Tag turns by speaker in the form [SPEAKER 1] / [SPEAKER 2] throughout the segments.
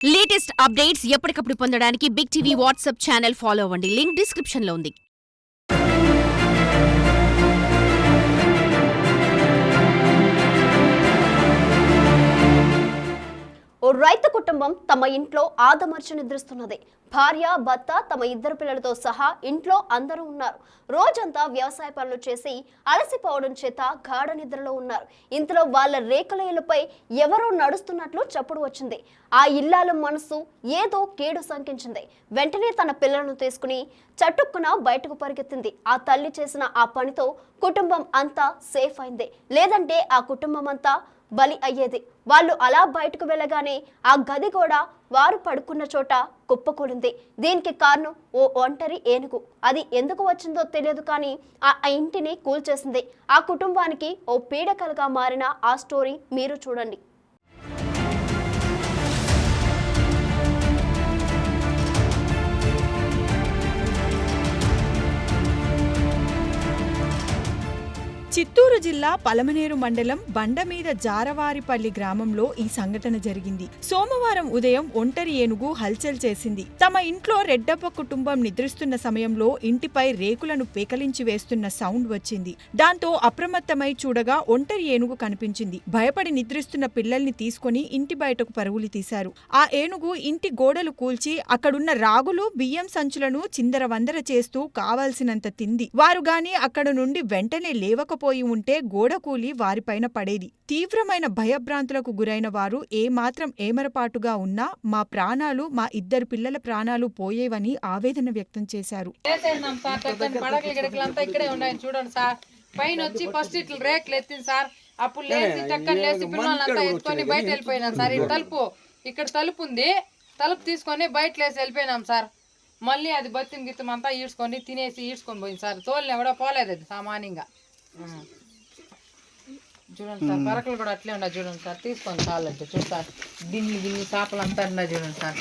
[SPEAKER 1] Latest updates ఎప్పటికప్పుడు పొందడానికి big TV WhatsApp channel follow అవ్వండి. లింక్ డిస్క్రిప్షన్ లో ఉంది.
[SPEAKER 2] ఓ రైతు కుటుంబం తమ ఇంట్లో ఆదమర్చి నిద్రిస్తున్నది. భార్య, భర్త, తమ ఇద్దరు పిల్లలతో సహా ఇంట్లో అందరూ ఉన్నారు. రోజంతా వ్యవసాయ పనులు చేసి అలసిపోవడం చేత గాఢ నిద్రలో ఉన్నారు. ఇంతలో వాళ్ళ రేకుల ఇళ్లపై ఎవరో నడుస్తున్నట్లు చప్పుడు వచ్చింది. ఆ ఇల్లాల మనసు ఏదో కేడు సంకించింది. వెంటనే తన పిల్లలను తీసుకుని చటుక్కున బయటకు పరిగెత్తింది. ఆ తల్లి చేసిన ఆ పనితో కుటుంబం అంతా సేఫ్ అయింది. లేదంటే ఆ కుటుంబం అంతా బలి అయ్యేది. వాళ్ళు అలా బయటకు వెళ్ళగానే ఆ గది కూడా వారు పడుకున్న చోట కుప్పకూలింది. దీనికి కారణం ఓ ఒంటరి ఏనుగు. అది ఎందుకు వచ్చిందో తెలియదు, కానీ ఆ ఇంటిని కూల్చేసింది. ఆ కుటుంబానికి ఓ పీడకలుగా మారిన ఆ స్టోరీ మీరు చూడండి.
[SPEAKER 3] చిత్తూరు జిల్లా పలమనేరు మండలం బండమీద జారవారిపల్లి గ్రామంలో ఈ సంఘటన జరిగింది. సోమవారం ఉదయం ఒంటరి ఏనుగు హల్చల్ చేసింది. తమ ఇంట్లో రెడ్డప్ప కుటుంబం నిద్రిస్తున్న సమయంలో ఇంటిపై రేకులను పేకలించి వేస్తున్న సౌండ్ వచ్చింది. దాంతో అప్రమత్తమై చూడగా ఒంటరి ఏనుగు కనిపించింది. భయపడి నిద్రిస్తున్న పిల్లల్ని తీసుకుని ఇంటి బయటకు పరుగులు తీశారు. ఆ ఏనుగు ఇంటి గోడలు కూల్చి అక్కడున్న రాగులు, బియ్యం సంచులను చిందరవందర చేస్తూ కావాల్సినంత తింది. వారు గాని అక్కడ నుండి వెంటనే లేవకపోయి ఉంటే గోడ కూలి వారిపైన పడేది. తీవ్రమైన భయభ్రాంతులకు గురైన వారు ఏమాత్రం ఏమరపాటుగా ఉన్నా మా ప్రాణాలు, మా ఇద్దరు పిల్లల ప్రాణాలు పోయేవని ఆవేదన వ్యక్తం చేశారు.
[SPEAKER 4] పైన వచ్చి ఫస్ట్ ఇట్లా రేకులు ఎత్తింది సార్. అప్పుడు లేచి టక్కని లేచి పిల్లలంతా ఎత్తుకొని బయట వెళ్ళిపోయినాం సార్. ఇక్కడ తలుపు ఉంది, తలుపు తీసుకొని బయట లేసి వెళ్ళిపోయినాం సార్. మళ్ళీ అది బతిం గిత్తం అంతా ఈడ్చుకొని తినేసి ఈడ్చుకొని పోయింది సార్. తోలిన కూడా పోలేదు అది సామాన్యంగా. చూడండి సార్, పరకలు కూడా అట్లే ఉన్నాయి చూడండి సార్. తీసుకోండి చాలంటే చూస్తారు. గిన్ని చేపలు అంతా ఉన్నాయి చూడండి సార్.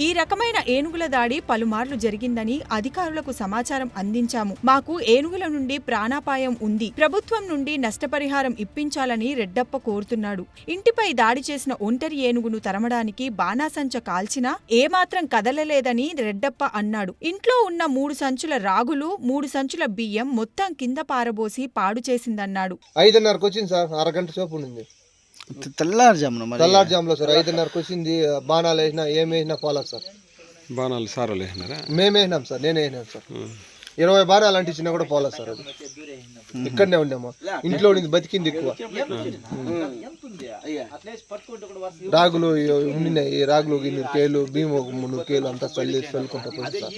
[SPEAKER 3] ఈ రకమైన ఏనుగుల దాడి పలుమార్లు జరిగిందని అధికారులకు సమాచారం అందించాము. మాకు ఏనుగుల నుండి ప్రాణాపాయం ఉంది. ప్రభుత్వం నుండి నష్టపరిహారం ఇప్పించాలని రెడ్డప్ప కోరుతున్నాడు. ఇంటిపై దాడి చేసిన ఒంటరి ఏనుగును తరమడానికి బాణాసంచ కాల్చినా ఏమాత్రం కదలలేదని రెడ్డప్ప అన్నాడు. ఇంట్లో ఉన్న 3 సంచుల రాగులు, 3 సంచుల బియ్యం మొత్తం కింద పారబోసి పాడు చేసిందన్నాడు.
[SPEAKER 5] 5:30కు వచ్చింది సార్, అరగంట సేపు ఉండింది. తెల్లారుజాములో సార్ 5:30కు వచ్చింది. బాణాలు వేసినా ఏం వేసినా పోలేదు సార్.
[SPEAKER 6] బాణాలు సార్ వేసినారా?
[SPEAKER 5] మేము వేసినాం సార్, నేనే వేసినాను సార్. 20 బాణాలు అంటించినా కూడా పోలేదు సార్. అది ఇక్కడనే ఉండేమో, ఇంట్లో ఉండింది, బతికింది ఎక్కువ. రాగులు ఉండినాయి, రాగులు 2 కేలు, బియ్యం 3 కేలు అంతా చల్లుకుంటా పోయింది సార్.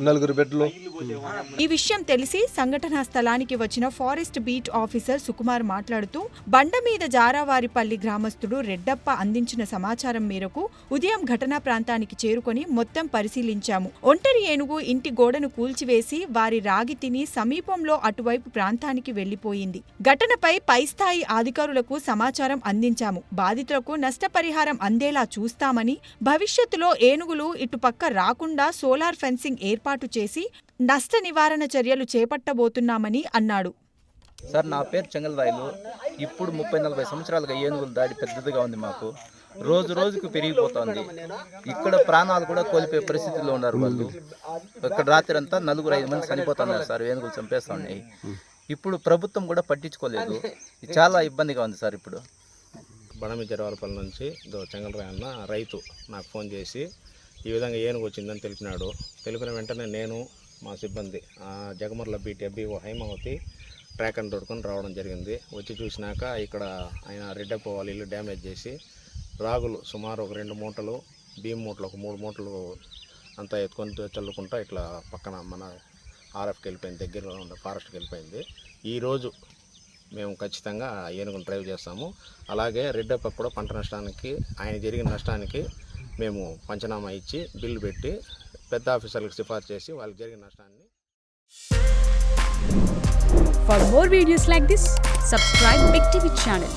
[SPEAKER 5] 4 బెడ్లు.
[SPEAKER 3] ఈ విషయం తెలిసి సంఘటనా స్థలానికి వచ్చిన ఫారెస్ట్ బీట్ ఆఫీసర్ సుకుమార్ మాట్లాడుతూ, బండమీద జారావారిపల్లి గ్రామస్తుడు రెడ్డప్ప అందించిన సమాచారం మేరకు ఉదయం ఘటనా ప్రాంతానికి చేరుకొని మొత్తం పరిశీలించాము. ఒంటరి ఏనుగు ఇంటి గోడను కూల్చివేసి వారి రాగి తిని సమీపంలో అటువైపు ప్రాంతానికి వెళ్లిపోయింది. ఘటనపై పై స్థాయి అధికారులకు సమాచారం అందించాము. బాధితులకు నష్టపరిహారం అందేలా చూస్తామని, భవిష్యత్తులో ఏనుగులు ఇటుపక్క రాకుండా సోలార్ ఫెన్సింగ్ ఏర్పాటు చేసి నష్ట నివారణ చర్యలు చేపట్టబోతున్నామని అన్నాడు.
[SPEAKER 7] సార్, నా పేరు చెంగల్రాయలు. ఇప్పుడు 30-40 సంవత్సరాలుగా ఏనుగుల దాడి పెద్దదిగా ఉంది. మాకు రోజు రోజుకు పెరిగిపోతుంది. ఇక్కడ ప్రాణాలు కూడా కోల్పోయే పరిస్థితిలో ఉన్నారు వాళ్ళు. ఇక్కడ రాత్రి అంతా 4-5 మంది చనిపోతున్నారు సార్, ఏనుగులు చంపేస్తా ఉన్నాయి. ఇప్పుడు ప్రభుత్వం కూడా పట్టించుకోలేదు. చాలా ఇబ్బందిగా ఉంది సార్. ఇప్పుడు
[SPEAKER 6] బండమీద జారవారిపల్లి నుంచి చెంగల్రాయ్ అన్న రైతు నాకు ఫోన్ చేసి ఈ విధంగా ఏనుగు వచ్చిందని తెలిపినాడు. తెలిపిన వెంటనే నేను, మా సిబ్బంది, Jagamarla beat FBO Haimavathi track and దొడుకొని రావడం జరిగింది. వచ్చి చూసినాక ఇక్కడ ఆయన రెడ్డప్ప వాళ్ళ ఇల్లు డ్యామేజ్ చేసి రాగులు సుమారు ఒక 2 మూటలు, బియ్యం మూటలు ఒక 3 మూటలు అంతా ఎత్తుకొని చల్లుకుంటా ఇట్లా పక్కన మన RFకి వెళ్ళిపోయింది, దగ్గరలో ఉన్న ఫారెస్ట్కి వెళ్ళిపోయింది. ఈరోజు మేము ఖచ్చితంగా ఏనుగును డ్రైవ్ చేస్తాము. అలాగే రెడ్డప్ప కూడా పంట నష్టానికి, ఆయన జరిగిన నష్టానికి మేము పంచనామా ఇచ్చి బిల్లు పెట్టి పెద్ద ఆఫీసర్లకు సిఫార్సు చేసి వాళ్ళకి జరిగిన నష్టాన్ని.
[SPEAKER 1] For more videos like this, subscribe Big TV channel.